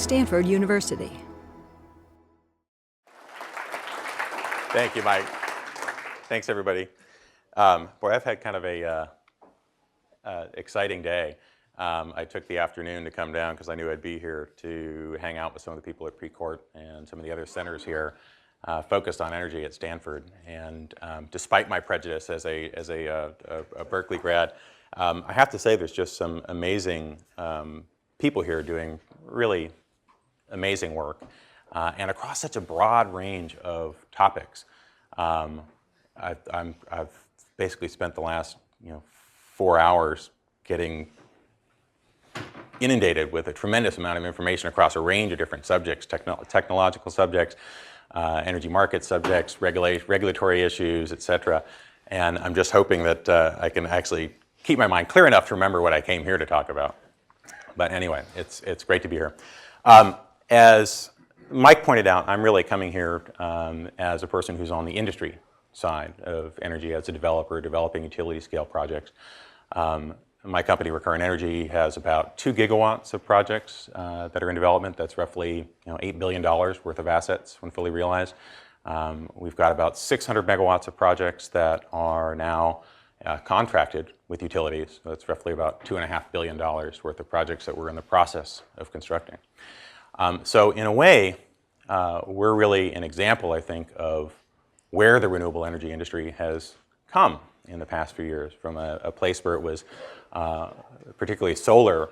Stanford University. Thank you, Mike. Thanks, everybody. Boy, I've had kind of a exciting day. I took the afternoon to come down because I knew I'd be here to hang out with some of the people at Precourt and some of the other centers here focused on energy at Stanford. And despite my prejudice as a Berkeley grad, I have to say there's just some amazing people here doing really amazing work, and across such a broad range of topics. I've basically spent the last 4 hours getting inundated with a tremendous amount of information across a range of different subjects, technological subjects, energy market subjects, regulatory issues, et cetera. And I'm just hoping that I can actually keep my mind clear enough to remember what I came here to talk about. But anyway, it's great to be here. As Mike pointed out, I'm really coming here as a person who's on the industry side of energy as a developer, developing utility scale projects. My company, Recurrent Energy, has about 2 gigawatts of projects that are in development. That's roughly $8 billion worth of assets when fully realized. We've got about 600 megawatts of projects that are now contracted with utilities. So that's roughly about $2.5 billion worth of projects that we're in the process of constructing. So in a way, we're really an example, I think, of where the renewable energy industry has come in the past few years, from a place where it was particularly solar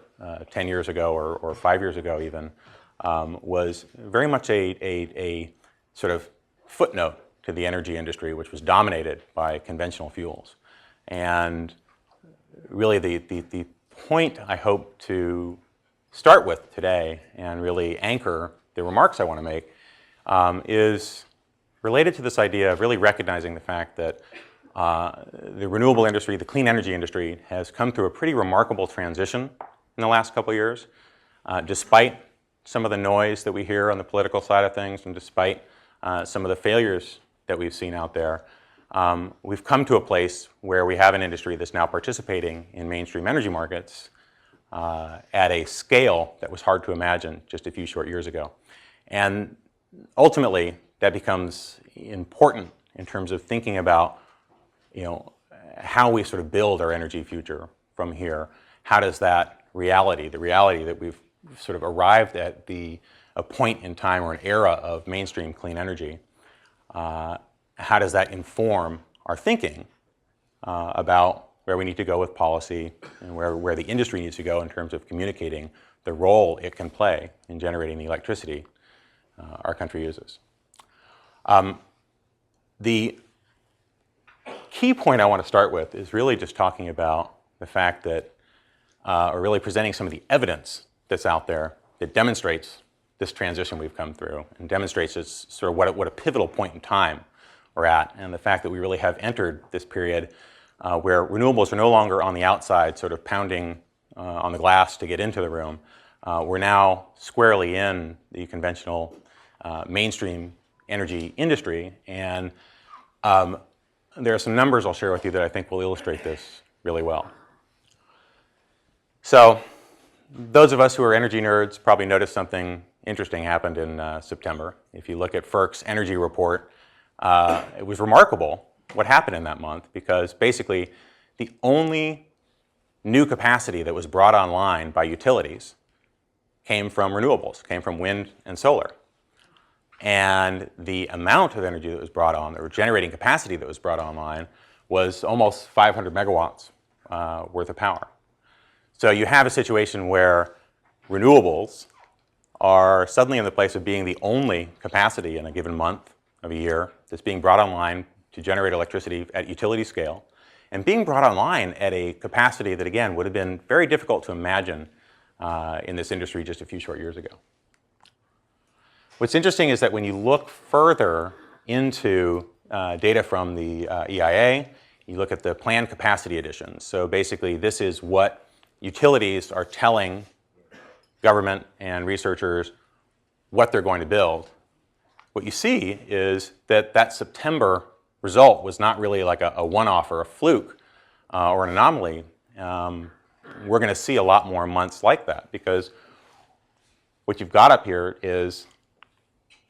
10 years ago or 5 years ago even, was very much a sort of footnote to the energy industry, which was dominated by conventional fuels. And really the point I hope to start with today and really anchor the remarks I want to make is related to this idea of really recognizing the fact that the renewable industry, the clean energy industry, has come through a pretty remarkable transition in the last couple of years. Despite some of the noise that we hear on the political side of things, and despite some of the failures that we've seen out there, we've come to a place where we have an industry that's now participating in mainstream energy markets at a scale that was hard to imagine just a few short years ago. And ultimately, that becomes important in terms of thinking about how we sort of build our energy future from here. How does that reality, the reality that we've sort of arrived at a point in time or an era of mainstream clean energy, how does that inform our thinking about where we need to go with policy and where the industry needs to go in terms of communicating the role it can play in generating the electricity our country uses. The key point I want to start with is really just talking about the fact that, or really presenting some of the evidence that's out there that demonstrates this transition we've come through and demonstrates this sort of what a pivotal point in time we're at, and the fact that we really have entered this period where renewables are no longer on the outside sort of pounding on the glass to get into the room. We're now squarely in the conventional mainstream energy industry, and there are some numbers I'll share with you that I think will illustrate this really well. So those of us who are energy nerds probably noticed something interesting happened in September. If you look at FERC's energy report, it was remarkable what happened in that month, because basically the only new capacity that was brought online by utilities came from renewables, came from wind and solar. And the amount of energy that was brought on, or generating capacity that was brought online, was almost 500 megawatts worth of power. So you have a situation where renewables are suddenly in the place of being the only capacity in a given month of a year that's being brought online to generate electricity at utility scale, and being brought online at a capacity that, again, would have been very difficult to imagine in this industry just a few short years ago. What's interesting is that when you look further into data from the EIA, you look at the planned capacity additions. So basically, this is what utilities are telling government and researchers what they're going to build. What you see is that that September result was not really like a one-off or a fluke or an anomaly. We're going to see a lot more months like that, because what you've got up here is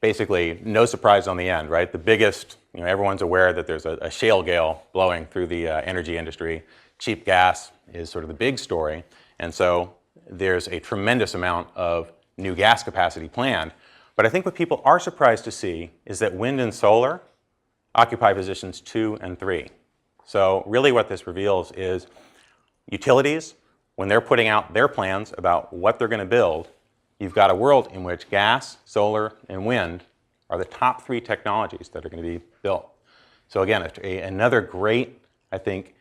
basically no surprise on the end, right? The biggest, everyone's aware that there's a shale gale blowing through the energy industry. Cheap gas is sort of the big story. And so there's a tremendous amount of new gas capacity planned. But I think what people are surprised to see is that wind and solar occupy positions 2 and 3. So really what this reveals is utilities, when they're putting out their plans about what they're going to build, you've got a world in which gas, solar, and wind are the top 3 technologies that are going to be built. So again, another great, I think,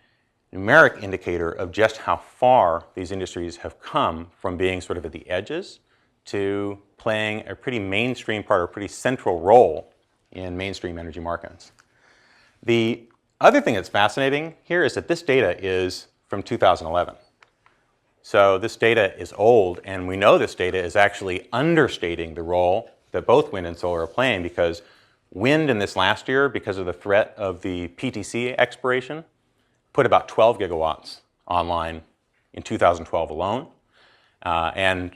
numeric indicator of just how far these industries have come from being sort of at the edges to playing a pretty mainstream part, or a pretty central role in mainstream energy markets. The other thing that's fascinating here is that this data is from 2011. So this data is old, and we know this data is actually understating the role that both wind and solar are playing, because wind in this last year, because of the threat of the PTC expiration, put about 12 gigawatts online in 2012 alone. And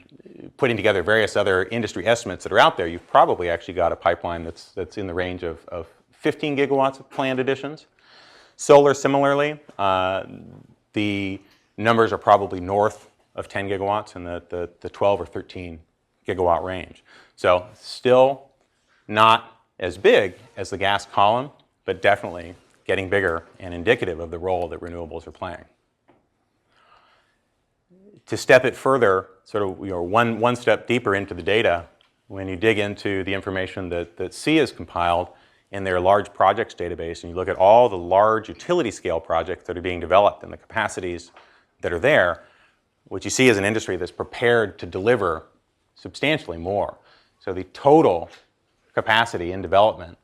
putting together various other industry estimates that are out there, you've probably actually got a pipeline that's in the range of 15 gigawatts of planned additions. Solar, similarly, the numbers are probably north of 10 gigawatts in the 12 or 13 gigawatt range. So still not as big as the gas column, but definitely getting bigger and indicative of the role that renewables are playing. To step it further, sort of one step deeper into the data, when you dig into the information that SEA has compiled in their large projects database, and you look at all the large utility scale projects that are being developed and the capacities that are there, what you see is an industry that's prepared to deliver substantially more. So the total capacity in development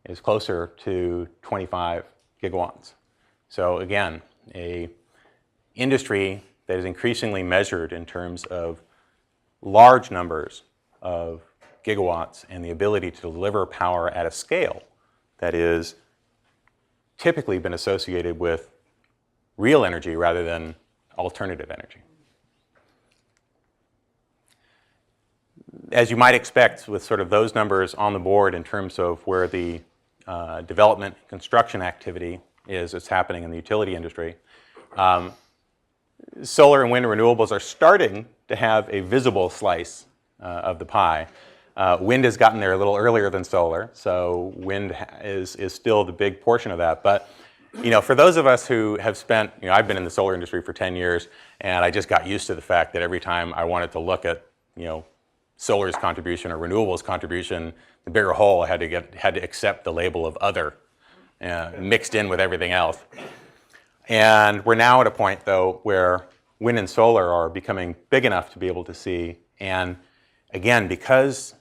is closer to 25 gigawatts. So again, an industry that is increasingly measured in terms of large numbers of gigawatts and the ability to deliver power at a scale that is typically been associated with real energy rather than alternative energy. As you might expect, with sort of those numbers on the board in terms of where the development construction activity is that's happening in the utility industry, solar and wind renewables are starting to have a visible slice of the pie. Wind has gotten there a little earlier than solar, so wind is still the big portion of that. But for those of us who have spent, I've been in the solar industry for 10 years, and I just got used to the fact that every time I wanted to look at, solar's contribution or renewables contribution, the bigger whole had to accept the label of other, mixed in with everything else. And we're now at a point, though, where wind and solar are becoming big enough to be able to see. And again, because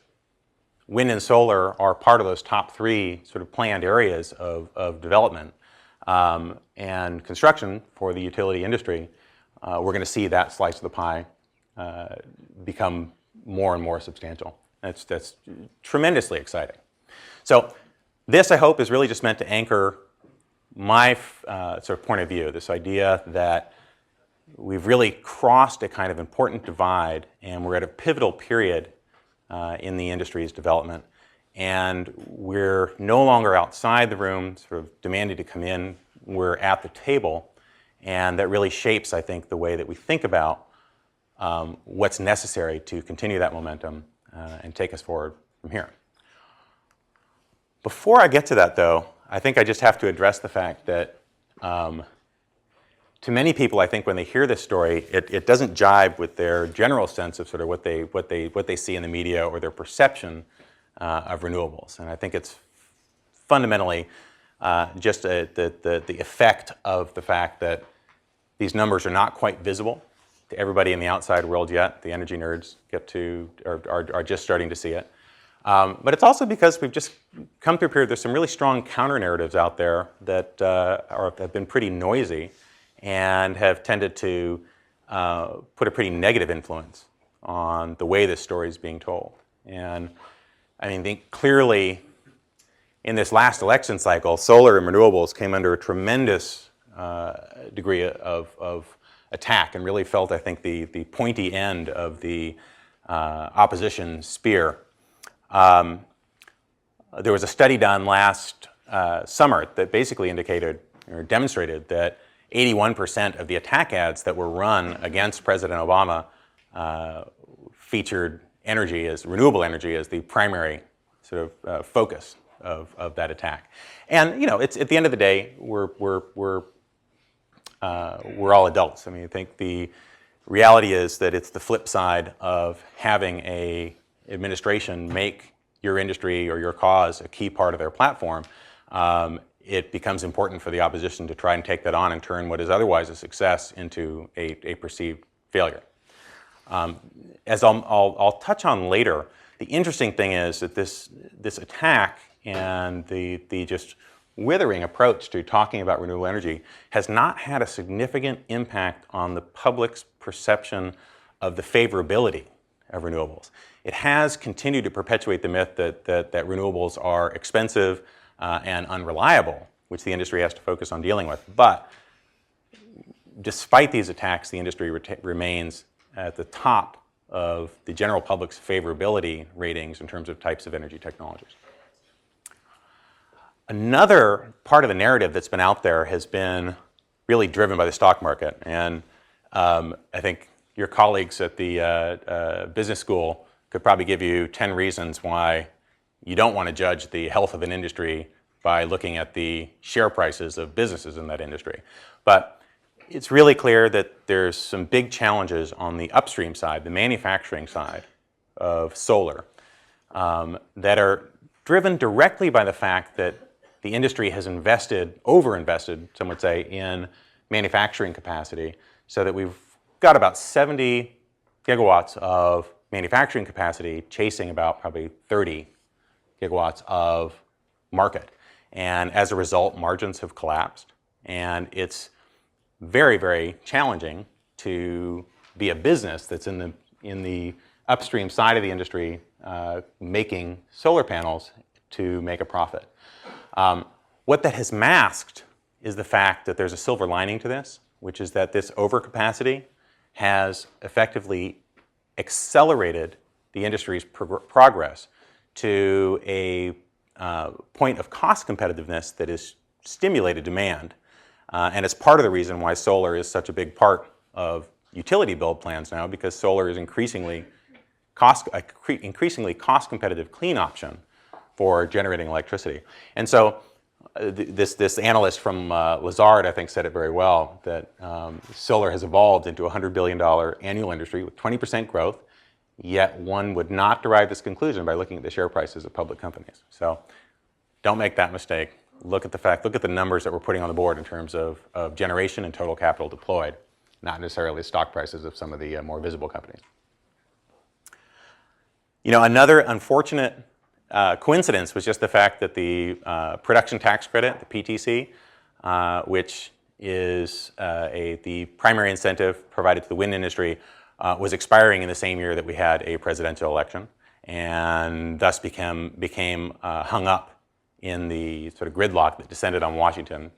wind and solar are part of those top 3 sort of planned areas of development and construction for the utility industry, we're going to see that slice of the pie become more and more substantial. That's tremendously exciting. So this, I hope, is really just meant to anchor my sort of point of view, this idea that we've really crossed a kind of important divide, and we're at a pivotal period in the industry's development, and we're no longer outside the room sort of demanding to come in. We're at the table, and that really shapes, I think, the way that we think about what's necessary to continue that momentum and take us forward from here. Before I get to that, though, I think I just have to address the fact that to many people, I think when they hear this story, it doesn't jibe with their general sense of sort of what they see in the media or their perception of renewables. And I think it's fundamentally just the effect of the fact that these numbers are not quite visible to everybody in the outside world yet. The energy nerds are just starting to see it. But it's also because we've just come through a period, there's some really strong counter-narratives out there that have been pretty noisy and have tended to put a pretty negative influence on the way this story is being told. And I think clearly in this last election cycle, solar and renewables came under a tremendous degree of attack and really felt, I think, the pointy end of the opposition spear. There was a study done last summer that basically indicated or demonstrated that 81% of the attack ads that were run against President Obama featured renewable energy as the primary sort of focus of that attack. And it's at the end of the day, we're all adults. I mean, I think the reality is that it's the flip side of having a administration make your industry or your cause a key part of their platform. It becomes important for the opposition to try and take that on and turn what is otherwise a success into a perceived failure. As I'll touch on later, the interesting thing is that this attack and the just withering approach to talking about renewable energy has not had a significant impact on the public's perception of the favorability of renewables. It has continued to perpetuate the myth that renewables are expensive and unreliable, which the industry has to focus on dealing with. But despite these attacks, the industry remains at the top of the general public's favorability ratings in terms of types of energy technologies. Another part of the narrative that's been out there has been really driven by the stock market. And I think your colleagues at the business school could probably give you 10 reasons why you don't want to judge the health of an industry by looking at the share prices of businesses in that industry. But it's really clear that there's some big challenges on the upstream side, the manufacturing side of solar, that are driven directly by the fact that the industry has overinvested, some would say, in manufacturing capacity, so that we've got about 70 gigawatts of manufacturing capacity chasing about probably 30 gigawatts of market. And as a result, margins have collapsed. And it's very, very challenging to be a business that's in the upstream side of the industry making solar panels to make a profit. What that has masked is the fact that there's a silver lining to this, which is that this overcapacity has effectively accelerated the industry's progress to a point of cost competitiveness that has stimulated demand. And it's part of the reason why solar is such a big part of utility build plans now, because solar is increasingly cost competitive clean option for generating electricity. And so this analyst from Lazard, I think, said it very well, that solar has evolved into a $100 billion annual industry with 20% growth, yet one would not derive this conclusion by looking at the share prices of public companies. So don't make that mistake. Look at the numbers that we're putting on the board in terms of generation and total capital deployed, not necessarily stock prices of some of the more visible companies. Another unfortunate coincidence was just the fact that the production tax credit, the PTC, which is the primary incentive provided to the wind industry, was expiring in the same year that we had a presidential election, and thus became hung up in the sort of gridlock that descended on Washington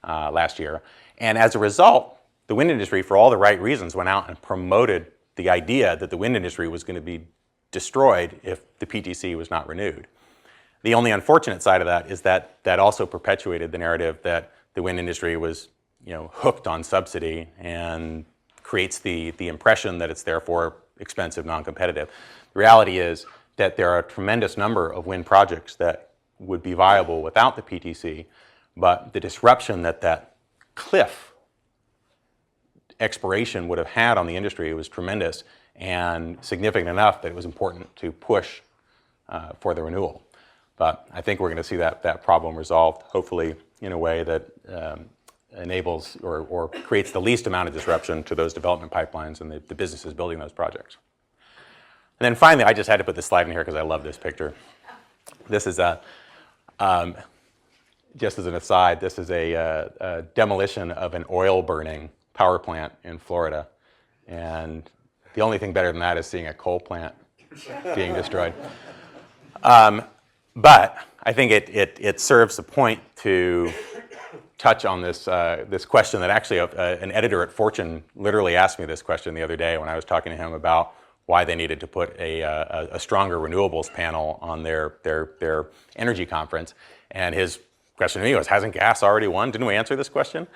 last year. And as a result, the wind industry, for all the right reasons, went out and promoted the idea that the wind industry was going to be destroyed if the PTC was not renewed. The only unfortunate side of that is that also perpetuated the narrative that the wind industry was, hooked on subsidy, and creates the impression that it's therefore expensive, non-competitive. The reality is that there are a tremendous number of wind projects that would be viable without the PTC, but the disruption that cliff expiration would have had on the industry was tremendous and significant enough that it was important to push for the renewal. But I think we're going to see that problem resolved, hopefully in a way that enables or creates the least amount of disruption to those development pipelines and the businesses building those projects. And then finally, I just had to put this slide in here because I love this picture. This is just as an aside, this is a demolition of an oil-burning power plant in Florida. And the only thing better than that is seeing a coal plant being destroyed. But I think it serves the point to touch on this question that actually an editor at Fortune literally asked me this question the other day when I was talking to him about why they needed to put a stronger renewables panel on their energy conference. And his question to me was, hasn't gas already won? Didn't we answer this question?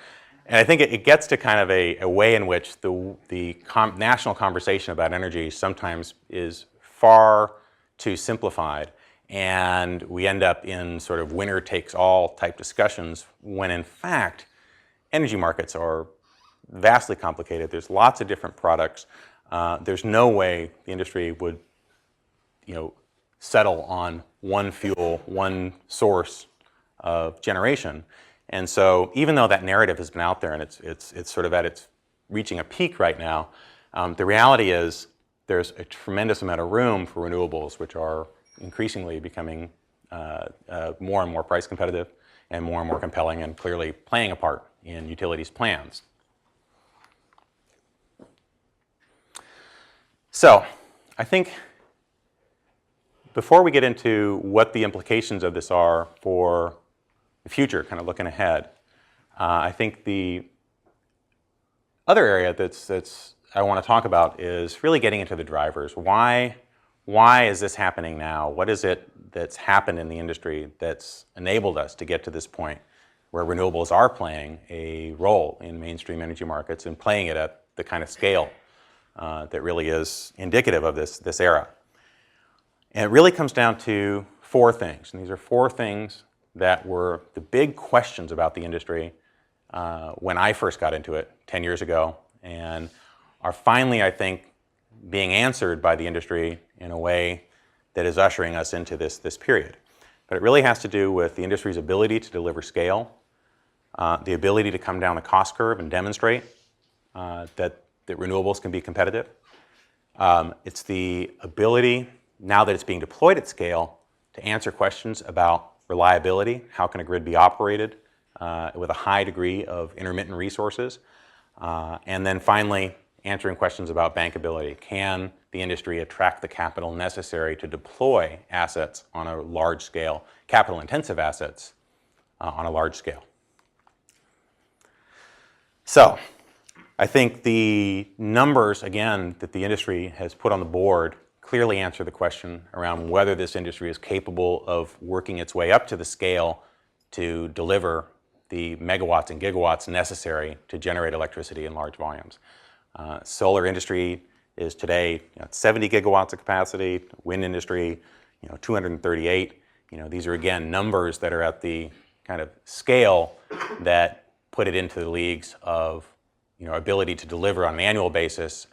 And I think it gets to kind of a way in which the national conversation about energy sometimes is far too simplified, and we end up in sort of winner-takes-all type discussions when in fact energy markets are vastly complicated. There's lots of different products. There's no way the industry would, settle on one fuel, one source of generation. And so, even though that narrative has been out there and it's sort of reaching a peak right now, the reality is there's a tremendous amount of room for renewables, which are increasingly becoming more and more price competitive and more compelling, and clearly playing a part in utilities' plans. So, I think before we get into what the implications of this are for the future, kind of looking ahead, I think the other area that's I want to talk about is really getting into the drivers. Why is this happening now? What is it that's happened in the industry that's enabled us to get to this point where renewables are playing a role in mainstream energy markets and playing it at the kind of scale that really is indicative of this era? And it really comes down to four things. And these are four things that were the big questions about the industry when I first got into it 10 years ago, and are finally, I think, being answered by the industry in a way that is ushering us into this period. But it really has to do with the industry's ability to deliver scale, the ability to come down the cost curve and demonstrate that renewables can be competitive. It's the ability, now that it's being deployed at scale, to answer questions about reliability. How can a grid be operated with a high degree of intermittent resources? And then finally, answering questions about bankability. Can the industry attract the capital necessary to deploy assets on a large scale, capital-intensive assets on a large scale? So, I think the numbers, again, that the industry has put on the board clearly answer the question around whether this industry is capable of working its way up to the scale to deliver the megawatts and gigawatts necessary to generate electricity in large volumes. Solar industry is today 70 gigawatts of capacity. Wind industry, 238. These are again numbers that are at the kind of scale that put it into the leagues of ability to deliver on an annual basis,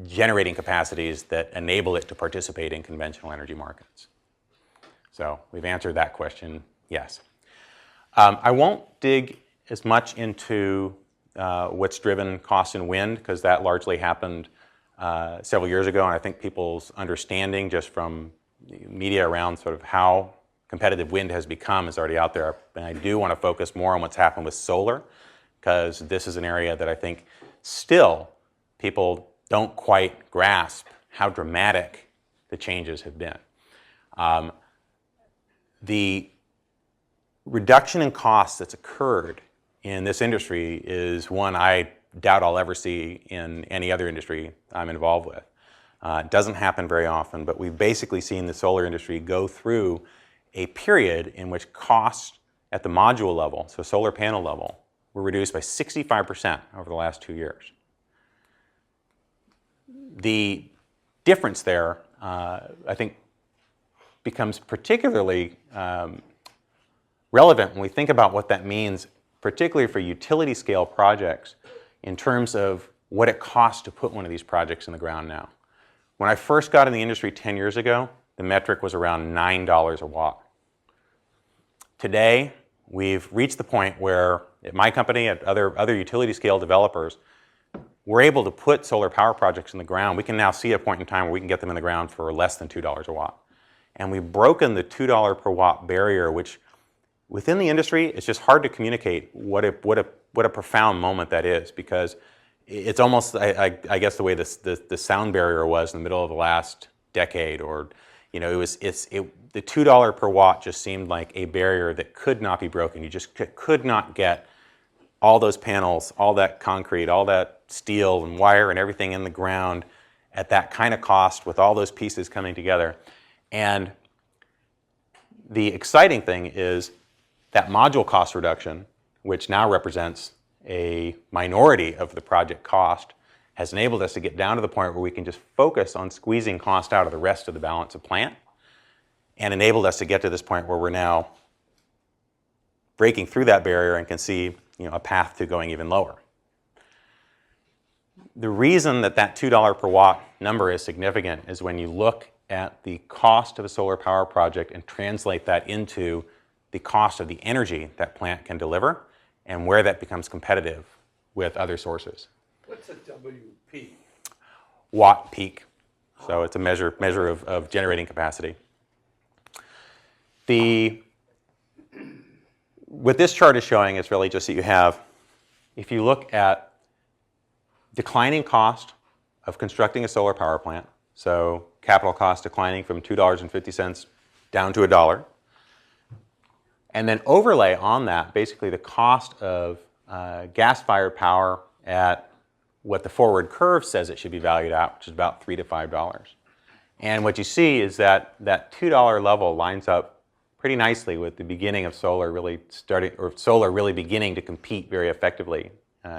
generating capacities that enable it to participate in conventional energy markets. So we've answered that question, yes. I won't dig as much into what's driven costs in wind, because that largely happened several years ago, and I think people's understanding just from media around sort of how competitive wind has become is already out there. And I do want to focus more on what's happened with solar, because this is an area that I think still people don't quite grasp how dramatic the changes have been. The reduction in costs that's occurred in this industry is one I doubt I'll ever see in any other industry I'm involved with. It doesn't happen very often, but we've basically seen the solar industry go through a period in which costs at the module level, so solar panel level, were reduced by 65% over the last 2 years. The difference there, I think, becomes particularly relevant when we think about what that means, particularly for utility scale projects, in terms of what it costs to put one of these projects in the ground now. When I first got in the industry 10 years ago, the metric was around $9 a watt. Today, we've reached the point where at my company, at other utility scale developers, we're able to put solar power projects in the ground. We can now see a point in time where we can get them in the ground for less than $2 a watt. And we've broken the $2 per watt barrier, which within the industry, it's just hard to communicate what a profound moment that is, because it's almost, I guess, the way the sound barrier was in the middle of the last decade, or the $2 per watt just seemed like a barrier that could not be broken. You just could not get all those panels, all that concrete, all that steel and wire and everything in the ground at that kind of cost with all those pieces coming together. And the exciting thing is that module cost reduction, which now represents a minority of the project cost, has enabled us to get down to the point where we can just focus on squeezing cost out of the rest of the balance of plant, and enabled us to get to this point where we're now breaking through that barrier and can see, a path to going even lower. The reason that that $2 per watt number is significant is when you look at the cost of a solar power project and translate that into the cost of the energy that plant can deliver and where that becomes competitive with other sources. What's a WP? Watt peak. So it's a measure of generating capacity. What this chart is showing is really just that you have, if you look at declining cost of constructing a solar power plant, so capital cost declining from $2.50 down to $1, and then overlay on that basically the cost of gas-fired power at what the forward curve says it should be valued at, which is about $3 to $5. And what you see is that that $2 level lines up pretty nicely with the beginning of solar really beginning to compete very effectively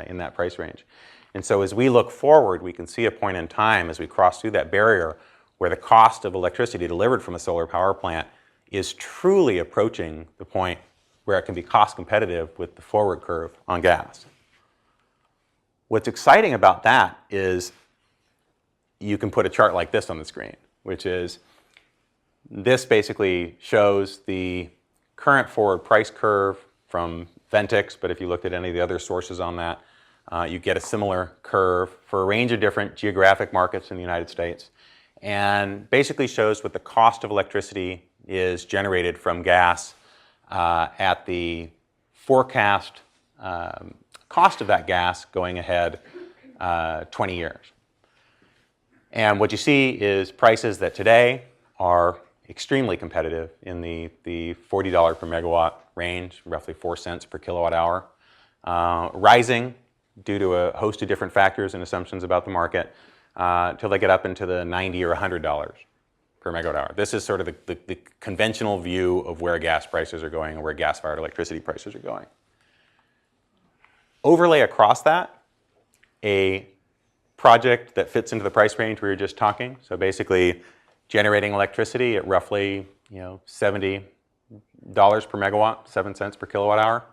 in that price range. And so as we look forward, we can see a point in time as we cross through that barrier where the cost of electricity delivered from a solar power plant is truly approaching the point where it can be cost competitive with the forward curve on gas. What's exciting about that is you can put a chart like this on the screen, which is this basically shows the current forward price curve from Ventix, but if you looked at any of the other sources on that, you get a similar curve for a range of different geographic markets in the United States, and basically shows what the cost of electricity is generated from gas at the forecast cost of that gas going ahead 20 years. And what you see is prices that today are extremely competitive in the $40 per megawatt range, roughly 4 cents per kilowatt hour, rising due to a host of different factors and assumptions about the market until they get up into the $90 or $100 per megawatt hour. This is sort of the conventional view of where gas prices are going and where gas-fired electricity prices are going. Overlay across that a project that fits into the price range we were just talking. So basically generating electricity at roughly $70 per megawatt, 7 cents per kilowatt hour.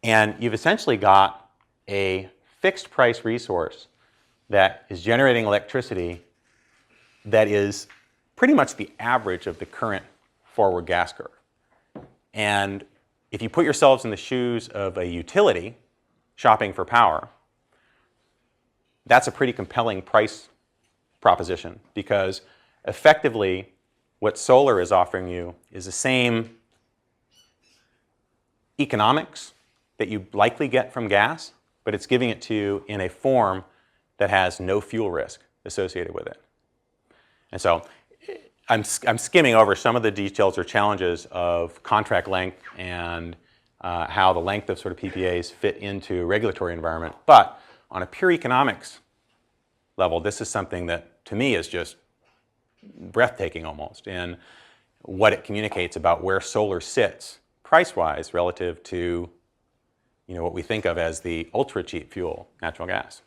And you've essentially got a fixed price resource that is generating electricity that is pretty much the average of the current forward gas curve. And if you put yourselves in the shoes of a utility shopping for power, that's a pretty compelling price proposition, because effectively what solar is offering you is the same economics that you likely get from gas, but it's giving it to you in a form that has no fuel risk associated with it. And so I'm skimming over some of the details or challenges of contract length and how the length of sort of PPAs fit into a regulatory environment. But on a pure economics level, this is something that to me is just breathtaking almost in what it communicates about where solar sits price-wise relative to what we think of as the ultra-cheap fuel, natural gas.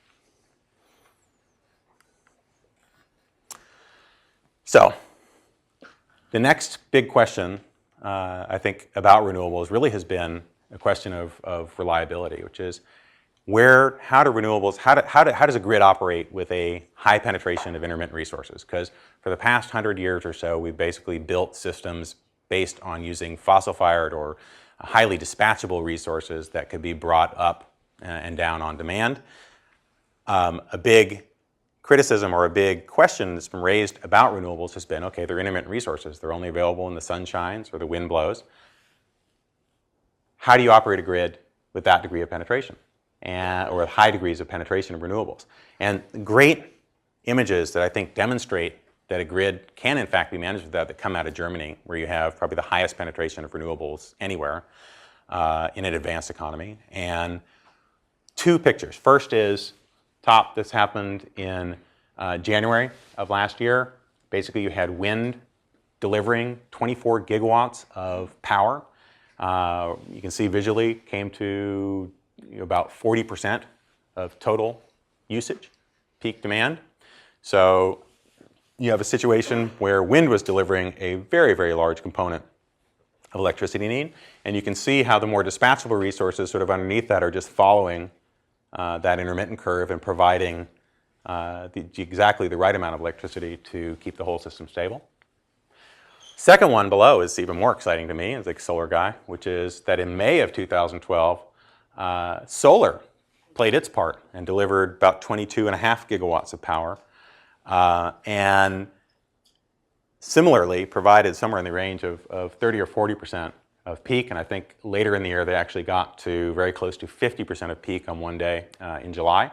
So the next big question, I think, about renewables really has been a question of reliability, which is how does a grid operate with a high penetration of intermittent resources? Because for the past 100 years or so, we've basically built systems based on using fossil-fired or highly dispatchable resources that could be brought up and down on demand. A big criticism or a big question that's been raised about renewables has been, okay, they're intermittent resources. They're only available when the sun shines or the wind blows. How do you operate a grid with that degree of penetration or with high degrees of penetration of renewables? And great images that I think demonstrate that a grid can in fact be managed with that come out of Germany, where you have probably the highest penetration of renewables anywhere in an advanced economy. And two pictures. First is top, this happened in January of last year, basically you had wind delivering 24 gigawatts of power. You can see visually came to about 40% of total usage, peak demand. So you have a situation where wind was delivering a very, very large component of electricity need. And you can see how the more dispatchable resources sort of underneath that are just following that intermittent curve and providing exactly the right amount of electricity to keep the whole system stable. Second one below is even more exciting to me as a solar guy, which is that in May of 2012, solar played its part and delivered about 22.5 gigawatts of power. And similarly provided somewhere in the range of 30 or 40% of peak, and I think later in the year they actually got to very close to 50% of peak on one day in July.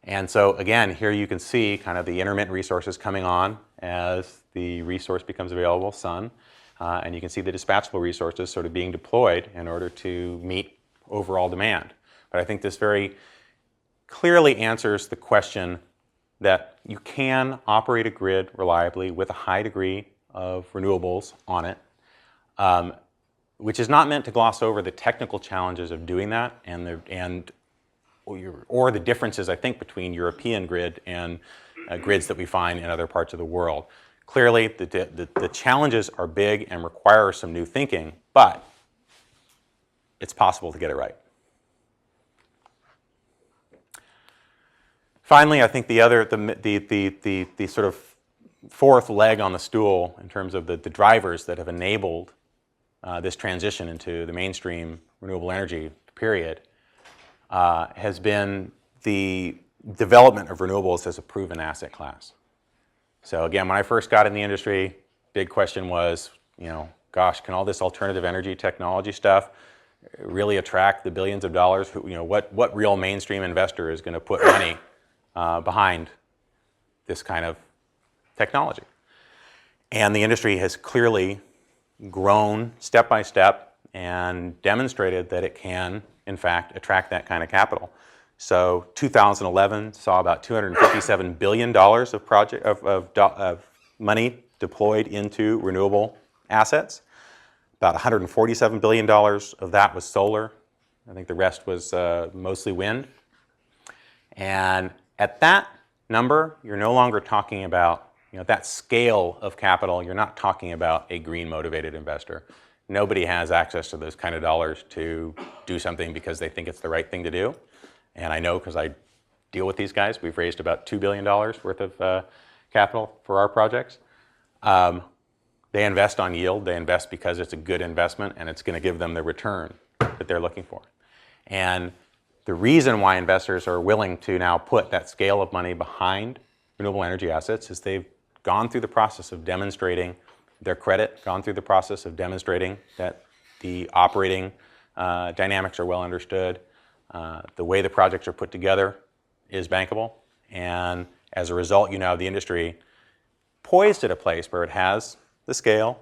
And so again, here you can see kind of the intermittent resources coming on as the resource becomes available, sun, and you can see the dispatchable resources sort of being deployed in order to meet overall demand. But I think this very clearly answers the question that you can operate a grid reliably with a high degree of renewables on it, which is not meant to gloss over the technical challenges of doing that or the differences, I think, between European grid and grids that we find in other parts of the world. Clearly, the challenges are big and require some new thinking, but it's possible to get it right. Finally, I think the sort of fourth leg on the stool in terms of the drivers that have enabled this transition into the mainstream renewable energy period has been the development of renewables as a proven asset class. So again, when I first got in the industry, big question was, gosh, can all this alternative energy technology stuff really attract the billions of dollars? What real mainstream investor is going to put money behind this kind of technology? And the industry has clearly grown step by step and demonstrated that it can, in fact, attract that kind of capital. So 2011 saw about $257 billion of money deployed into renewable assets. About $147 billion of that was solar. I think the rest was mostly wind. And at that number, you're no longer talking about that scale of capital. You're not talking about a green motivated investor. Nobody has access to those kind of dollars to do something because they think it's the right thing to do. And I know because I deal with these guys. We've raised about $2 billion worth of capital for our projects. They invest on yield. They invest because it's a good investment and it's going to give them the return that they're looking for. And the reason why investors are willing to now put that scale of money behind renewable energy assets is they've gone through the process of demonstrating their credit, gone through the process of demonstrating that the operating dynamics are well understood, the way the projects are put together is bankable, and as a result, you now have the industry poised at a place where it has the scale,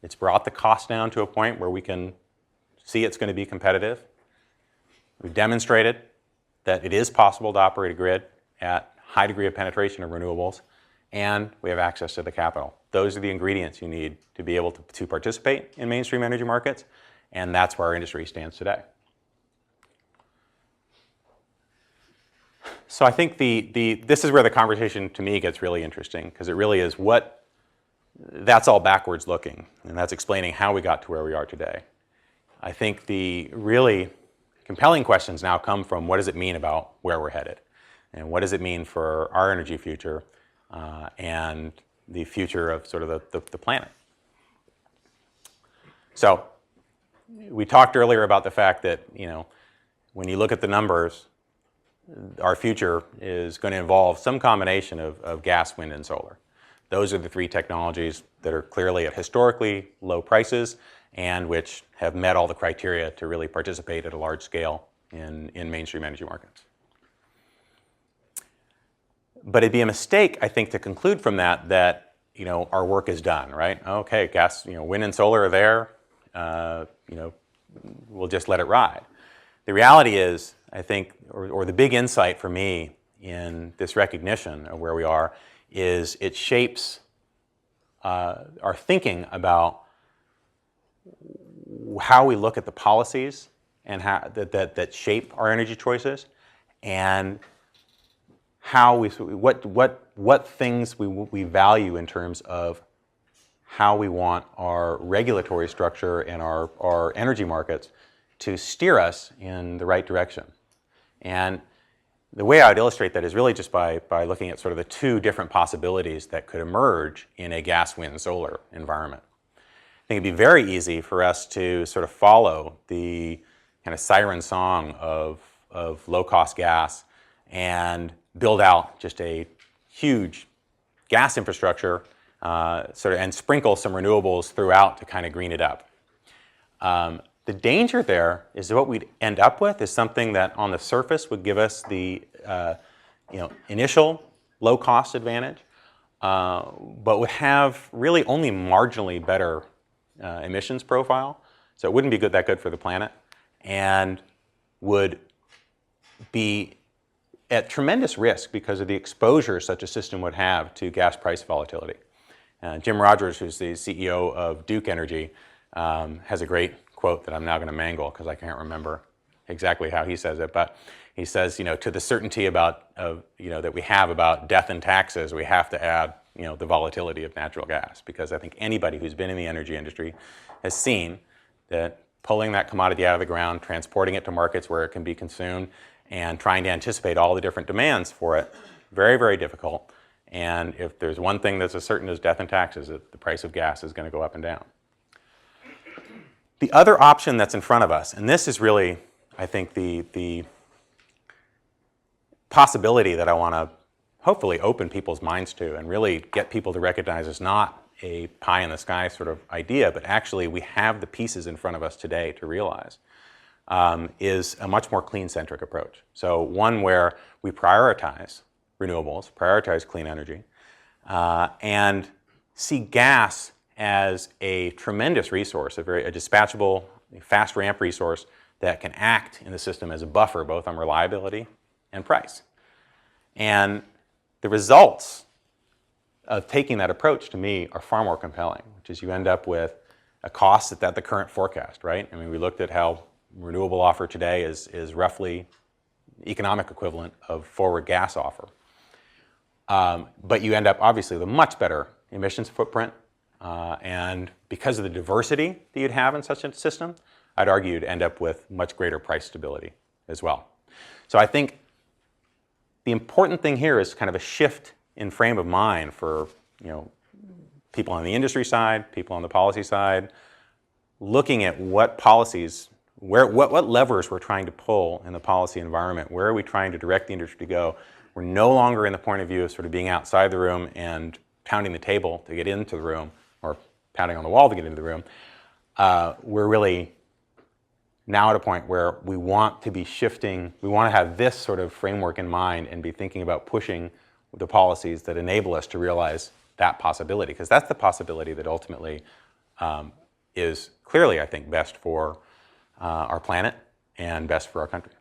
it's brought the cost down to a point where we can see it's going to be competitive. We've demonstrated that it is possible to operate a grid at high degree of penetration of renewables, and we have access to the capital. Those are the ingredients you need to be able to participate in mainstream energy markets, and that's where our industry stands today. So I think this is where the conversation to me gets really interesting, because it really is that's all backwards looking, and that's explaining how we got to where we are today. I think the really compelling questions now come from what does it mean about where we're headed, and what does it mean for our energy future and the future of sort of the planet. So we talked earlier about the fact that when you look at the numbers, our future is going to involve some combination of gas, wind, and solar. Those are the three technologies that are clearly at historically low prices and which have met all the criteria to really participate at a large scale in mainstream energy markets. But it'd be a mistake, I think, to conclude from that our work is done, right? Okay, gas, wind and solar are there. We'll just let it ride. The reality is, I think, or the big insight for me in this recognition of where we are is it shapes our thinking about how we look at the policies and how that shape our energy choices, and how what things we value in terms of how we want our regulatory structure and our energy markets to steer us in the right direction. And the way I would illustrate that is really just by looking at sort of the two different possibilities that could emerge in a gas, wind, solar environment. I think it'd be very easy for us to sort of follow the kind of siren song of low-cost gas and build out just a huge gas infrastructure and sprinkle some renewables throughout to kind of green it up. The danger there is that what we'd end up with is something that on the surface would give us the initial low-cost advantage, but would have really only marginally better emissions profile. So it wouldn't be that good for the planet, and would be at tremendous risk because of the exposure such a system would have to gas price volatility. Jim Rogers, who's the CEO of Duke Energy, has a great quote that I'm now going to mangle because I can't remember exactly how he says it, but he says, to the certainty that we have about death and taxes, we have to add, the volatility of natural gas, because I think anybody who's been in the energy industry has seen that pulling that commodity out of the ground, transporting it to markets where it can be consumed, and trying to anticipate all the different demands for it, very, very difficult. And if there's one thing that's as certain as death and taxes, the price of gas is going to go up and down. The other option that's in front of us, and this is really, I think, the possibility that I want to hopefully open people's minds to and really get people to recognize as not a pie in the sky sort of idea, but actually we have the pieces in front of us today to realize, is a much more clean-centric approach. So one where we prioritize renewables, prioritize clean energy, and see gas as a tremendous resource, a dispatchable, fast ramp resource that can act in the system as a buffer both on reliability and price. And the results of taking that approach to me are far more compelling, which is you end up with a cost at the current forecast, right? I mean, we looked at how renewable offer today is roughly economic equivalent of forward gas offer. But you end up obviously with a much better emissions footprint, and because of the diversity that you'd have in such a system, I'd argue you'd end up with much greater price stability as well. So I think the important thing here is kind of a shift in frame of mind for people on the industry side, people on the policy side, looking at what policies, what levers we're trying to pull in the policy environment, where are we trying to direct the industry to go. We're no longer in the point of view of sort of being outside the room and pounding the table to get into the room, or pounding on the wall to get into the room. We're really now at a point where we want to be shifting, we want to have this sort of framework in mind and be thinking about pushing the policies that enable us to realize that possibility, because that's the possibility that ultimately is clearly, I think, best for our planet and best for our country.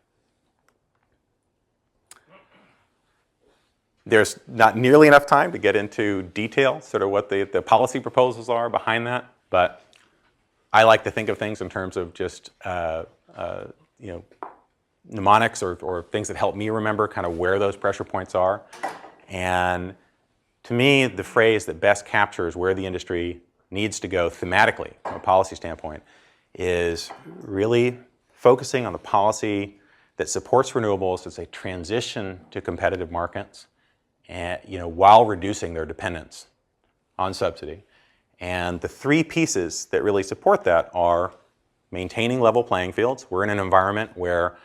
There's not nearly enough time to get into detail, sort of what the policy proposals are behind that, but I like to think of things in terms of just mnemonics or things that help me remember kind of where those pressure points are. And to me, the phrase that best captures where the industry needs to go thematically from a policy standpoint is really focusing on the policy that supports renewables as a transition to competitive markets, and while reducing their dependence on subsidy. And the three pieces that really support that are maintaining level playing fields. We're in an environment where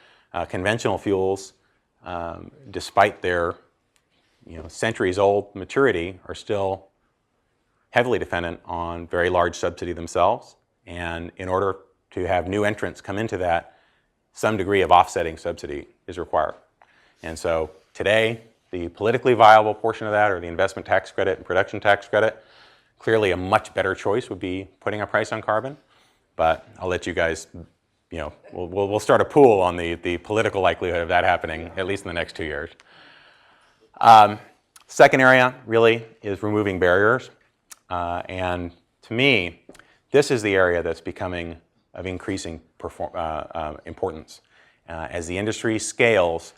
conventional fuels, despite their centuries-old maturity, are still heavily dependent on very large subsidy themselves. And in order to have new entrants come into that, some degree of offsetting subsidy is required. And so today, the politically viable portion of that, or the investment tax credit and production tax credit, clearly a much better choice would be putting a price on carbon. But I'll let you guys, we'll start a pool on the political likelihood of that happening, at least in the next 2 years. Second area really is removing barriers. And to me, this is the area that's becoming of increasing importance. As the industry scales,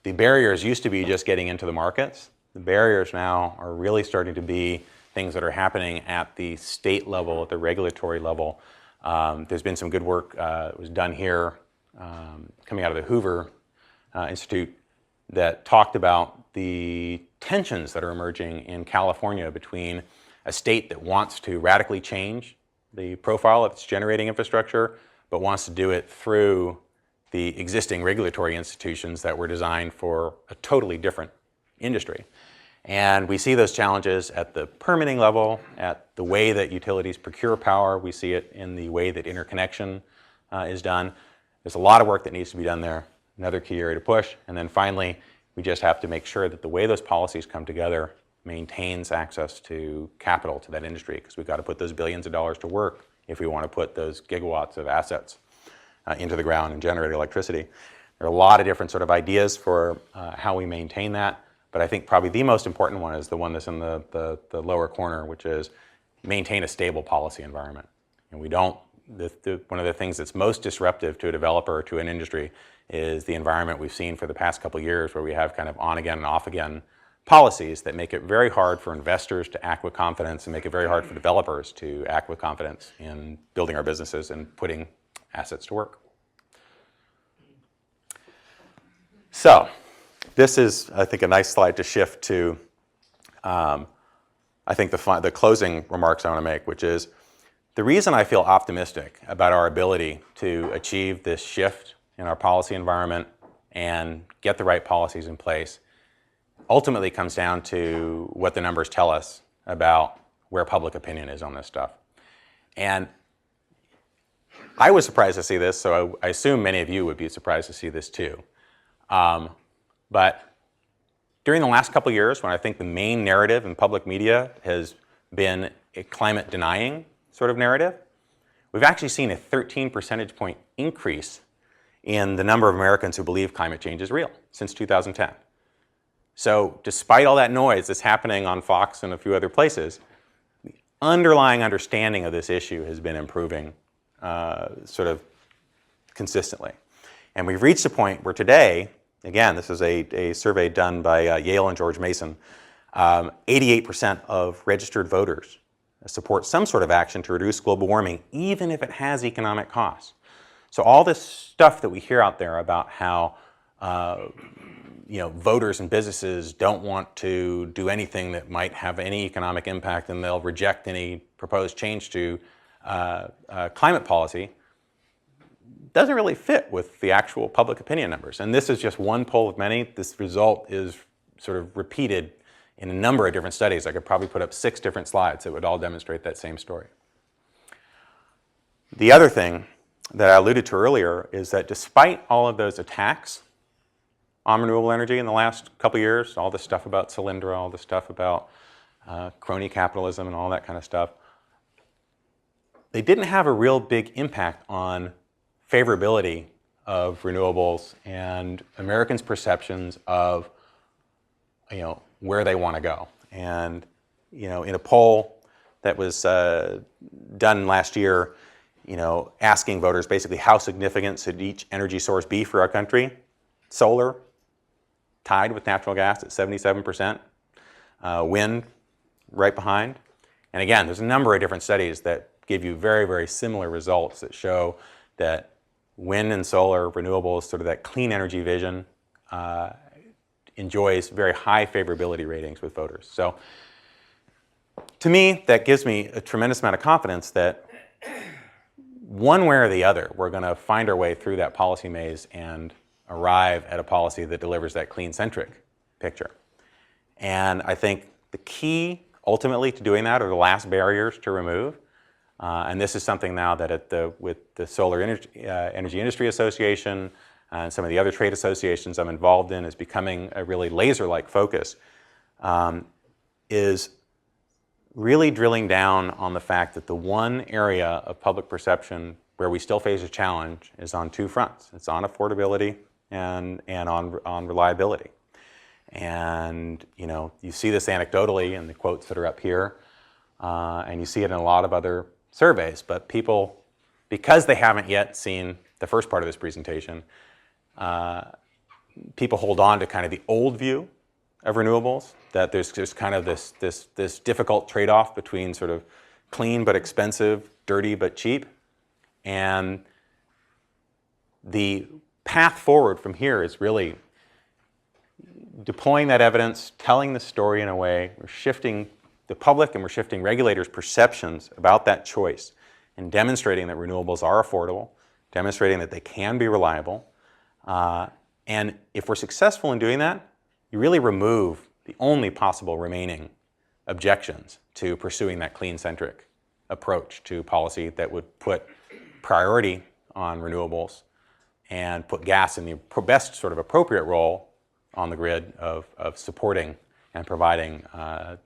the barriers used to be just getting into the markets. The barriers now are really starting to be things that are happening at the state level, at the regulatory level. There's been some good work that was done here coming out of the Hoover Institute that talked about the tensions that are emerging in California between a state that wants to radically change the profile of its generating infrastructure, but wants to do it through the existing regulatory institutions that were designed for a totally different industry. And we see those challenges at the permitting level, at the way that utilities procure power. We see it in the way that interconnection is done. There's a lot of work that needs to be done there, another key area to push. And then finally, we just have to make sure that the way those policies come together maintains access to capital to that industry, because we've got to put those billions of dollars to work if we want to put those gigawatts of assets into the ground and generate electricity. There are a lot of different sort of ideas for how we maintain that, but I think probably the most important one is the one that's in the lower corner, which is maintain a stable policy environment. And we don't, one of the things that's most disruptive to a developer or to an industry is the environment we've seen for the past couple of years, where we have kind of on again and off again policies that make it very hard for investors to act with confidence and make it very hard for developers to act with confidence in building our businesses and putting assets to work. So this is, I think, a nice slide to shift to, I think, the closing remarks I want to make, which is the reason I feel optimistic about our ability to achieve this shift in our policy environment and get the right policies in place ultimately comes down to what the numbers tell us about where public opinion is on this stuff. And I was surprised to see this, so I assume many of you would be surprised to see this too. But during the last couple of years, when I think the main narrative in public media has been a climate denying sort of narrative, we've actually seen a 13 percentage point increase in the number of Americans who believe climate change is real since 2010. So despite all that noise that's happening on Fox and a few other places, the underlying understanding of this issue has been improving sort of consistently. And we've reached a point where today, again, this is a survey done by Yale and George Mason, 88% of registered voters support some sort of action to reduce global warming, even if it has economic costs. So all this stuff that we hear out there about how voters and businesses don't want to do anything that might have any economic impact, and they'll reject any proposed change to climate policy, doesn't really fit with the actual public opinion numbers. And this is just one poll of many. This result is sort of repeated in a number of different studies. I could probably put up 6 different slides that would all demonstrate that same story. The other thing that I alluded to earlier is that despite all of those attacks on renewable energy in the last couple of years, all this stuff about Solyndra, all the stuff about crony capitalism and all that kind of stuff, they didn't have a real big impact on favorability of renewables and Americans' perceptions of where they want to go. And in a poll that was done last year, asking voters basically how significant should each energy source be for our country, solar tied with natural gas at 77%, wind right behind. And again, there's a number of different studies that give you very, very similar results that show that wind and solar, renewables, sort of that clean energy vision, enjoys very high favorability ratings with voters. So to me, that gives me a tremendous amount of confidence that one way or the other, we're going to find our way through that policy maze and arrive at a policy that delivers that clean-centric picture. And I think the key ultimately to doing that are the last barriers to remove. And this is something now that with the Solar Energy Industry Association and some of the other trade associations I'm involved in is becoming a really laser-like focus, is really drilling down on the fact that the one area of public perception where we still face a challenge is on 2 fronts. It's on affordability and on reliability. And you see this anecdotally in the quotes that are up here, and you see it in a lot of other surveys. But people, because they haven't yet seen the first part of this presentation, people hold on to kind of the old view of renewables, that there's just kind of this difficult trade-off between sort of clean but expensive, dirty but cheap. And the path forward from here is really deploying that evidence, telling the story in a way, we're shifting the public and we're shifting regulators' perceptions about that choice, and demonstrating that renewables are affordable, demonstrating that they can be reliable. And if we're successful in doing that, you really remove the only possible remaining objections to pursuing that clean-centric approach to policy that would put priority on renewables and put gas in the best sort of appropriate role on the grid of supporting and providing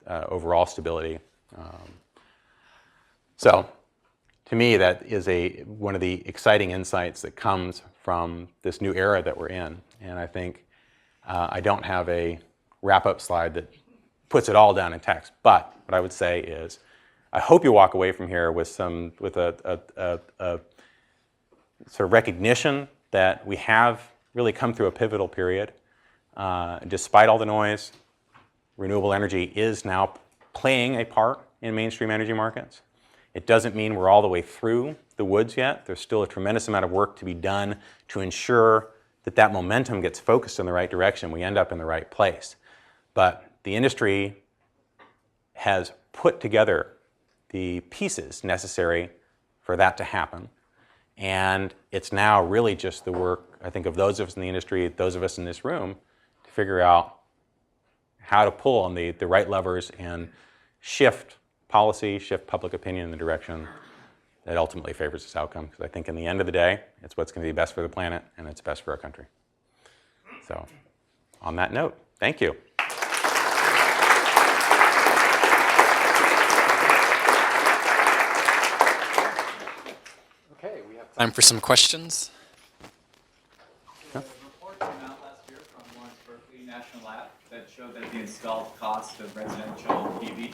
overall stability. So to me, that is one of the exciting insights that comes from this new era that we're in. And I think I don't have a wrap-up slide that puts it all down in text, but what I would say is I hope you walk away from here with a sort of recognition that we have really come through a pivotal period. Despite all the noise, renewable energy is now playing a part in mainstream energy markets. It doesn't mean we're all the way through the woods yet. There's still a tremendous amount of work to be done to ensure that that momentum gets focused in the right direction, we end up in the right place. But the industry has put together the pieces necessary for that to happen. And it's now really just the work, I think, of those of us in the industry, those of us in this room, to figure out how to pull on the right levers and shift policy, shift public opinion in the direction that ultimately favors this outcome. Because I think in the end of the day, it's what's going to be best for the planet and it's best for our country. So on that note, thank you. Okay, we have time for some questions. A report came out last year from Lawrence Berkeley National Lab that showed that the installed cost of residential PV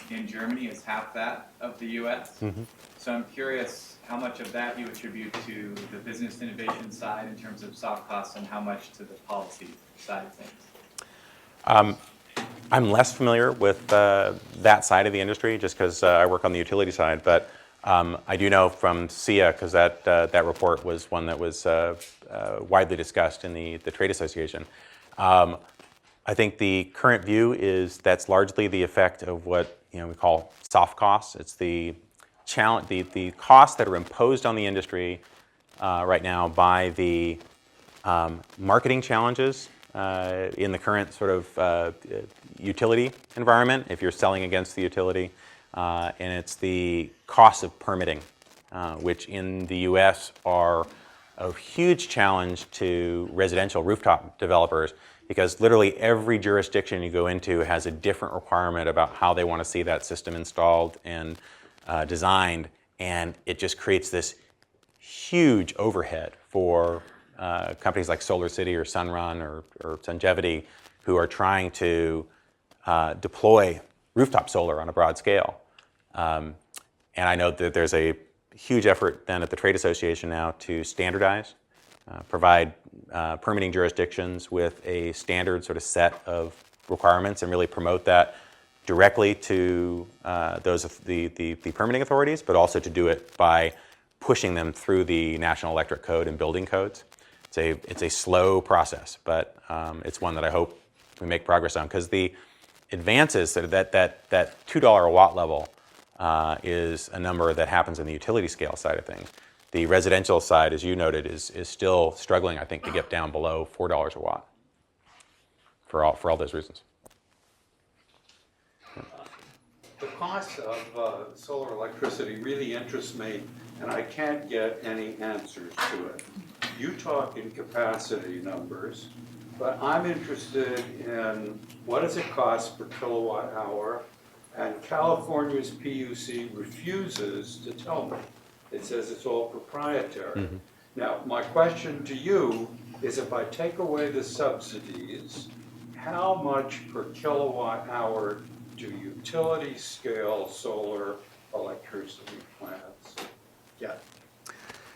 in Germany is half that of the US. Mm-hmm. So I'm curious how much of that you attribute to the business innovation side in terms of soft costs and how much to the policy side of things. I'm less familiar with that side of the industry just because I work on the utility side, but I do know from SIA, because that report was one that was widely discussed in the trade association. I think the current view is that's largely the effect of what we call soft costs. It's the challenge, the costs that are imposed on the industry right now by the marketing challenges in the current sort of utility environment, if you're selling against the utility, and it's the cost of permitting, which in the US are a huge challenge to residential rooftop developers, because literally every jurisdiction you go into has a different requirement about how they want to see that system installed and designed, and it just creates this huge overhead for companies like SolarCity or Sunrun or Sungevity, who are trying to deploy rooftop solar on a broad scale. And I know that there's a huge effort then at the Trade Association now to standardize, provide permitting jurisdictions with a standard sort of set of requirements and really promote that directly to those of the permitting authorities, but also to do it by pushing them through the National Electric Code and building codes. It's a slow process, but it's one that I hope we make progress on, because the advances that $2 a watt level is a number that happens in the utility scale side of things. The residential side, as you noted, is still struggling, I think, to get down below $4 a watt for all those reasons. The cost of solar electricity really interests me, and I can't get any answers to it. You talk in capacity numbers, but I'm interested in what does it cost per kilowatt hour, and California's PUC refuses to tell me. It says it's all proprietary. Mm-hmm. Now, my question to you is, if I take away the subsidies how much per kilowatt hour do utility scale solar electricity plants get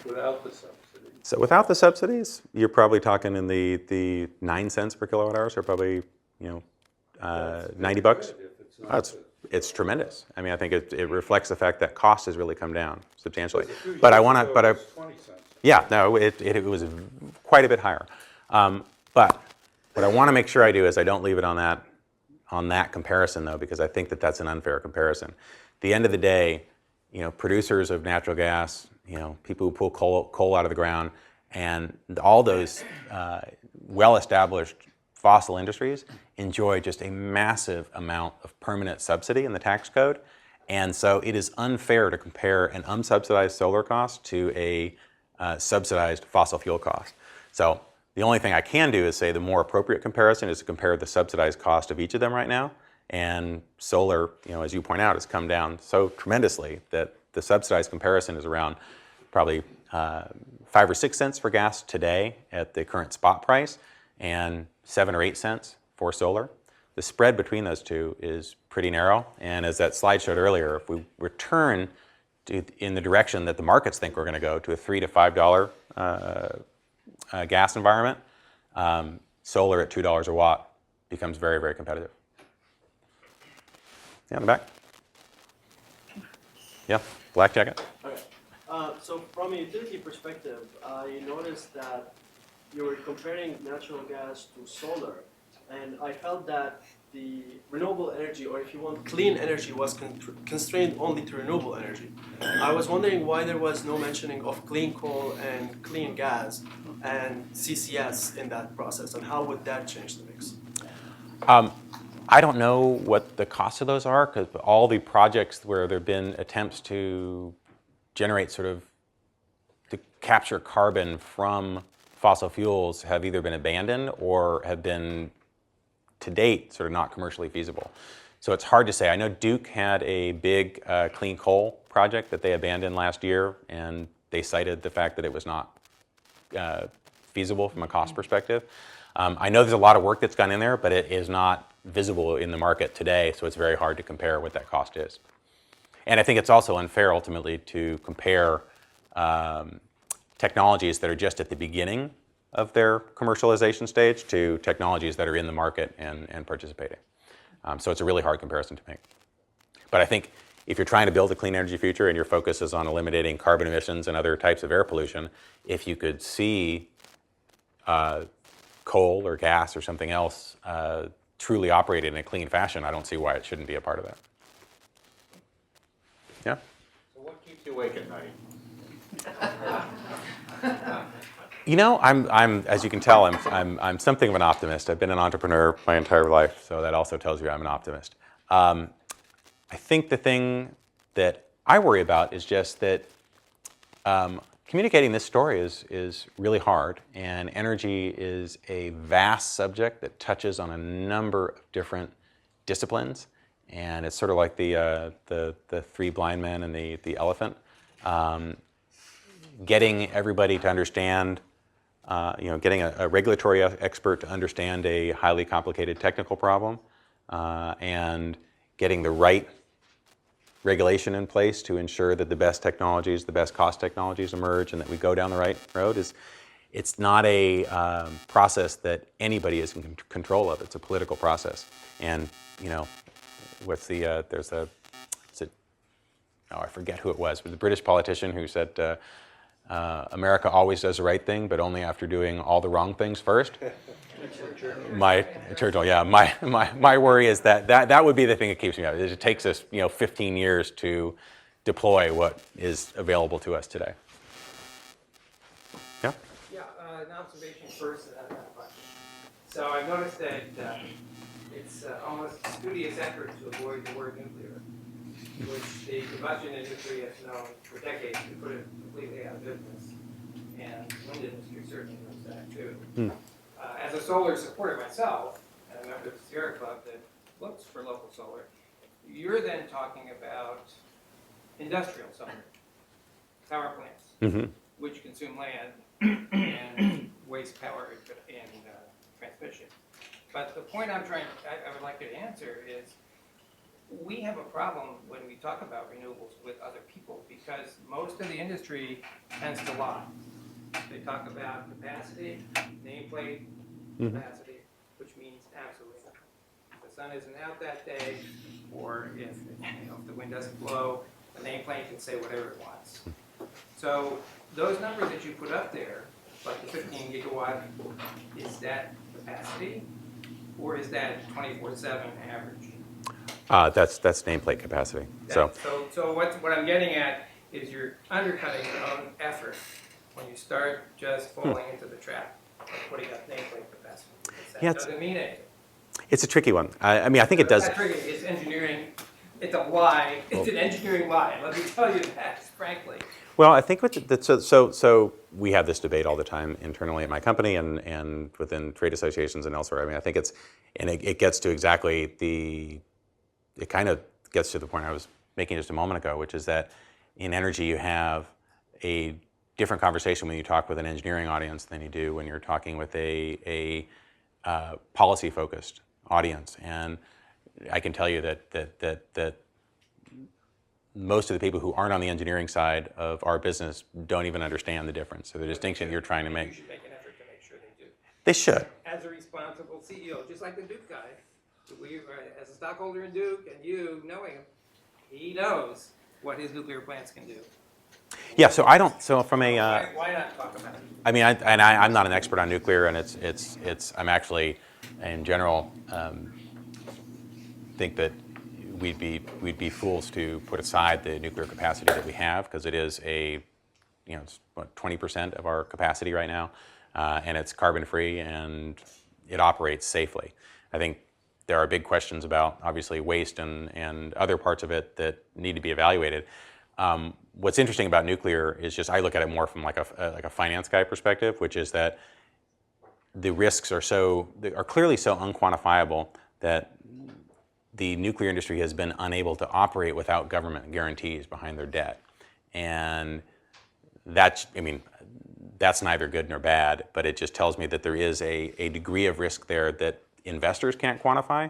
without the subsidy? So without the subsidies, you're probably talking in the 9 cents per kilowatt hour, so probably, 90 bucks. If it's not That's, it's tremendous. I mean, I think it reflects the fact that cost has really come down substantially. a few But I years want ago, to, but it I, was 20 cents. yeah, no, it was quite a bit higher. But what I want to make sure I do is I don't leave it on that comparison, though, because I think that that's an unfair comparison. At the end of the day, producers of natural gas, people who pull coal out of the ground, and all those well-established fossil industries enjoy just a massive amount of permanent subsidy in the tax code. And so it is unfair to compare an unsubsidized solar cost to a subsidized fossil fuel cost. So the only thing I can do is say the more appropriate comparison is to compare the subsidized cost of each of them right now. And solar, as you point out, has come down so tremendously that the subsidized comparison is around probably 5 or 6 cents for gas today at the current spot price, and 7 or 8 cents for solar. The spread between those two is pretty narrow, and as that slide showed earlier, if we return in the direction that the markets think we're going to go, to a $3 to $5 gas environment, solar at $2 a watt becomes very, very competitive. Yeah, in the back. Yeah, black jacket. Okay. So from a utility perspective, I noticed that you were comparing natural gas to solar, and I felt that the renewable energy, or if you want clean energy, was constrained only to renewable energy. I was wondering why there was no mentioning of clean coal and clean gas and CCS in that process, and how would that change the mix? I don't know what the cost of those are, because all the projects where there have been attempts to generate to capture carbon from fossil fuels have either been abandoned or have been, to date, sort of not commercially feasible. So it's hard to say. I know Duke had a big clean coal project that they abandoned last year, and they cited the fact that it was not feasible from a cost perspective. I know there's a lot of work that's gone in there, but it is not visible in the market today, so it's very hard to compare what that cost is. And I think it's also unfair, ultimately, to compare technologies that are just at the beginning of their commercialization stage to technologies that are in the market and participating. So it's a really hard comparison to make. But I think if you're trying to build a clean energy future and your focus is on eliminating carbon emissions and other types of air pollution, if you could see coal or gas or something else truly operated in a clean fashion, I don't see why it shouldn't be a part of that. Yeah? So what keeps you awake at night? I'm as you can tell, I'm something of an optimist. I've been an entrepreneur my entire life, so that also tells you I'm an optimist. I think the thing that I worry about is just that communicating this story is really hard, and energy is a vast subject that touches on a number of different disciplines, and it's sort of like the three blind men and the elephant. Getting everybody to understand, getting a regulatory expert to understand a highly complicated technical problem, and getting the right regulation in place to ensure that the best technologies, the best cost technologies emerge, and that we go down the right road it's not a process that anybody is in control of. It's a political process. And, I forget who it was, but the British politician who said, America always does the right thing, but only after doing all the wrong things first. Churchill, yeah. My worry is that would be the thing that keeps me up. It takes us 15 years to deploy what is available to us today. Yeah. Yeah, an observation first and then a question. So I've noticed that it's almost a studious effort to avoid the word nuclear, which the combustion industry has known for decades to put it completely out of business, and the wind industry certainly knows that too. As a solar supporter myself, and a member of the Sierra Club that looks for local solar, you're then talking about industrial solar, power plants, which consume land and waste power and transmission. But the point I would like you to answer is, we have a problem when we talk about renewables with other people because most of the industry tends to lie. They talk about capacity, nameplate capacity, which means absolutely nothing. If the sun isn't out that day, or if the wind doesn't blow, the nameplate can say whatever it wants. So those numbers that you put up there, like the 15 gigawatt, is that capacity, or is that 24/7 average? That's nameplate capacity. So what I'm getting at is you're undercutting your own effort when you start just falling into the trap of putting up nameplate capacity. That doesn't mean anything. it's a tricky one. I mean, I think it does. It's not tricky. It's engineering. It's a lie. It's an engineering lie. Let me tell you that, frankly. Well, I think so we have this debate all the time internally at my company and within trade associations and elsewhere. I mean, I think it gets to exactly it kind of gets to the point I was making just a moment ago, which is that in energy you have a different conversation when you talk with an engineering audience than you do when you're talking with a policy-focused audience. And I can tell you that most of the people who aren't on the engineering side of our business don't even understand the difference. So the distinction you're trying to make. You should make an effort to make sure they do. They should. As a responsible CEO, just like the Duke guy, as a stockholder in Duke, and you knowing him, he knows what his nuclear plants can do. Yeah. So I don't. So from a. Why not talk about it? I mean, I'm not an expert on nuclear, and I'm actually, in general, think that we'd be fools to put aside the nuclear capacity that we have, because it is it's what, 20% of our capacity right now, and it's carbon free and it operates safely. I think there are big questions about obviously waste and other parts of it that need to be evaluated. What's interesting about nuclear is just I look at it more from like a finance guy perspective, which is that the risks are clearly so unquantifiable that the nuclear industry has been unable to operate without government guarantees behind their debt. And that's neither good nor bad, but it just tells me that there is a degree of risk there that investors can't quantify.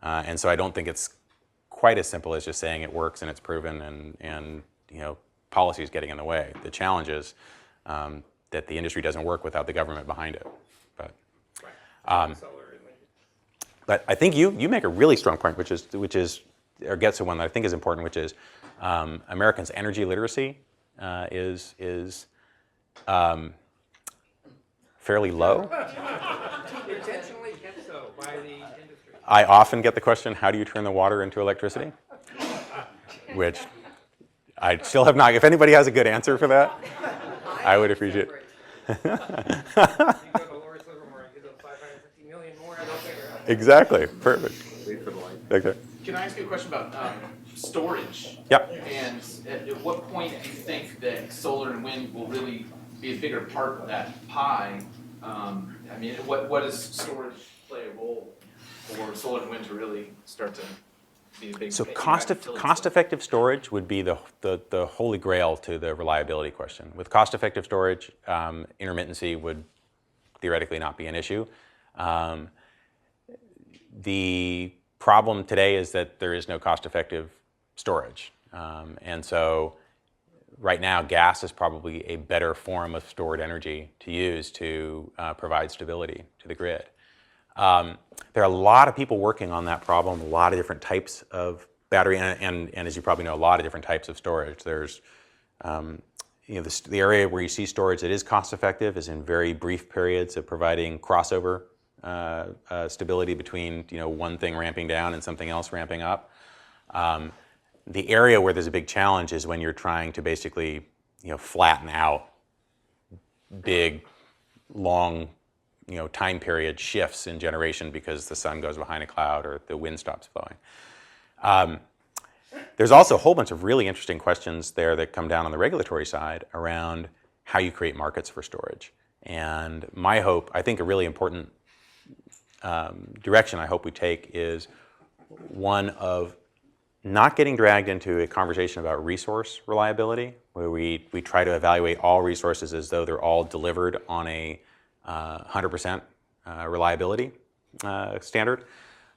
And so I don't think it's quite as simple as just saying it works and it's proven and policy is getting in the way. The challenge is that the industry doesn't work without the government behind it. But I think you make a really strong point, which gets to one that I think is important, which is Americans' energy literacy is fairly low. Intentionally kept so by the industry. I often get the question, how do you turn the water into electricity? Which I still have not. If anybody has a good answer for that, I would appreciate it. You go to Lawrence Livermore and give them 550 million more, and they'll figure it out. Exactly. Perfect. Okay. Can I ask you a question about storage? Yep. And at what point do you think that solar and wind will really be a bigger part of that pie? I mean, what does storage play a role for solar and wind to really start to be a big? So cost-effective storage would be the holy grail to the reliability question. With cost-effective storage, intermittency would theoretically not be an issue. The problem today is that there is no cost-effective storage. And so right now, gas is probably a better form of stored energy to use to provide stability to the grid. There are a lot of people working on that problem, a lot of different types of battery, and as you probably know, a lot of different types of storage. There's, the area where you see storage that is cost-effective is in very brief periods of providing crossover stability between one thing ramping down and something else ramping up. The area where there's a big challenge is when you're trying to basically flatten out big, long time period shifts in generation because the sun goes behind a cloud or the wind stops blowing. There's also a whole bunch of really interesting questions there that come down on the regulatory side around how you create markets for storage. And my hope, I think a really important direction I hope we take is one of not getting dragged into a conversation about resource reliability, where we try to evaluate all resources as though they're all delivered on a 100% reliability standard,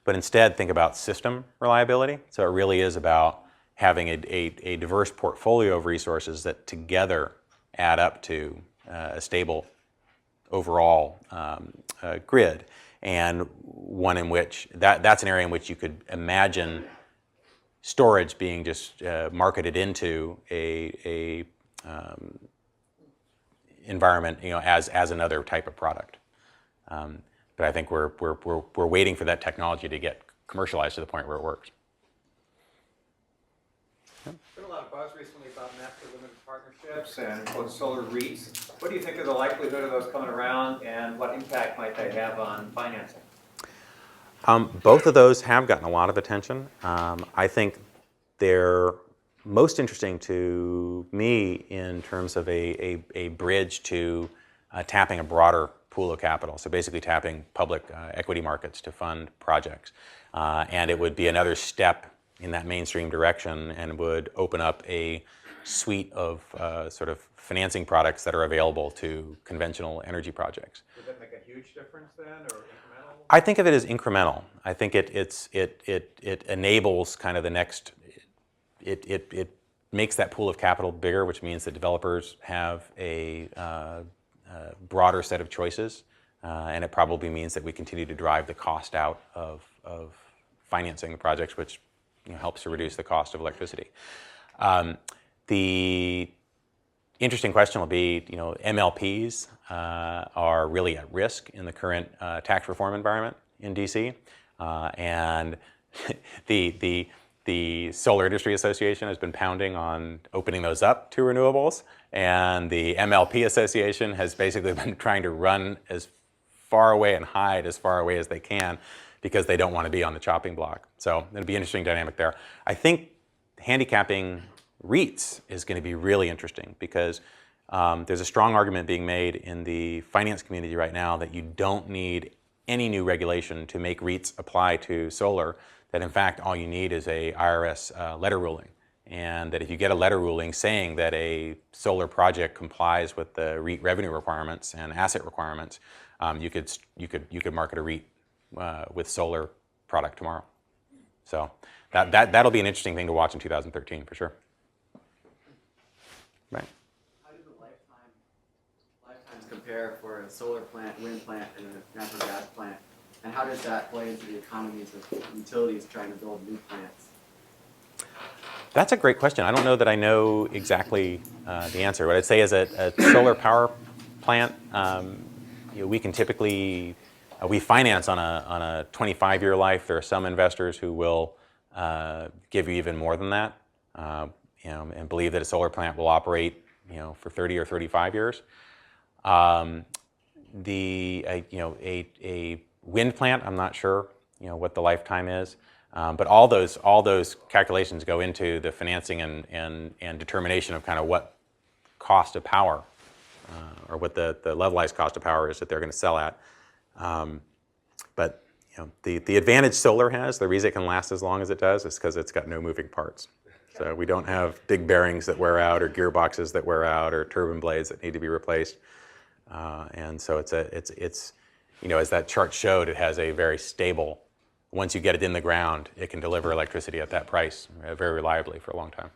but instead think about system reliability. So it really is about having a diverse portfolio of resources that together add up to a stable overall grid, and one in which that's an area in which you could imagine storage being just marketed into a environment, as another type of product. But I think we're waiting for that technology to get commercialized to the point where it works. There's been a lot of buzz recently about master limited partnerships and quote solar REITs. What do you think of the likelihood of those coming around, and what impact might they have on financing? Both of those have gotten a lot of attention. I think they're most interesting to me in terms of a bridge to tapping a broader pool of capital. So basically tapping public equity markets to fund projects. And it would be another step in that mainstream direction, and would open up a suite of sort of financing products that are available to conventional energy projects. Would that make a huge difference then, or incremental? I think of it as incremental. I think it enables kind of the next. It makes that pool of capital bigger, which means that developers have a broader set of choices, and it probably means that we continue to drive the cost out of financing the projects, which helps to reduce the cost of electricity. The interesting question will be, MLPs are really at risk in the current tax reform environment in DC, and the Solar Industry Association has been pounding on opening those up to renewables, and the MLP Association has basically been trying to run as far away and hide as far away as they can, because they don't want to be on the chopping block. So it'll be an interesting dynamic there. I think handicapping REITs is going to be really interesting, because there's a strong argument being made in the finance community right now that you don't need any new regulation to make REITs apply to solar, that in fact all you need is a IRS letter ruling. And that if you get a letter ruling saying that a solar project complies with the REIT revenue requirements and asset requirements, you could market a REIT with solar product tomorrow. So that'll be an interesting thing to watch in 2013 for sure. Right. How do the lifetimes compare for a solar plant, wind plant, and a natural gas plant? And how does that play into the economies of utilities trying to build new plants? That's a great question. I don't know that I know exactly the answer. What I'd say is a solar power plant, we can typically we finance on a 25-year life. There are some investors who will give you even more than that, and believe that a solar plant will operate, for 30 or 35 years. A wind plant, I'm not sure, what the lifetime is, but all those calculations go into the financing and determination of kind of what cost of power, or what the levelized cost of power is that they're going to sell at. But the advantage solar has, the reason it can last as long as it does, is because it's got no moving parts. So we don't have big bearings that wear out, or gearboxes that wear out, or turbine blades that need to be replaced. And so it's as that chart showed, it has a very stable. Once you get it in the ground, it can deliver electricity at that price very reliably for a long time.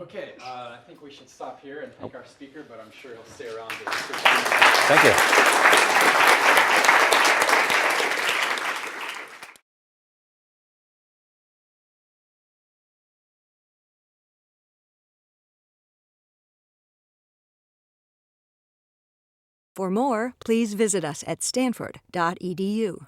Okay, I think we should stop here and thank our speaker, but I'm sure he'll stay around. Thank you. For more, please visit us at stanford.edu.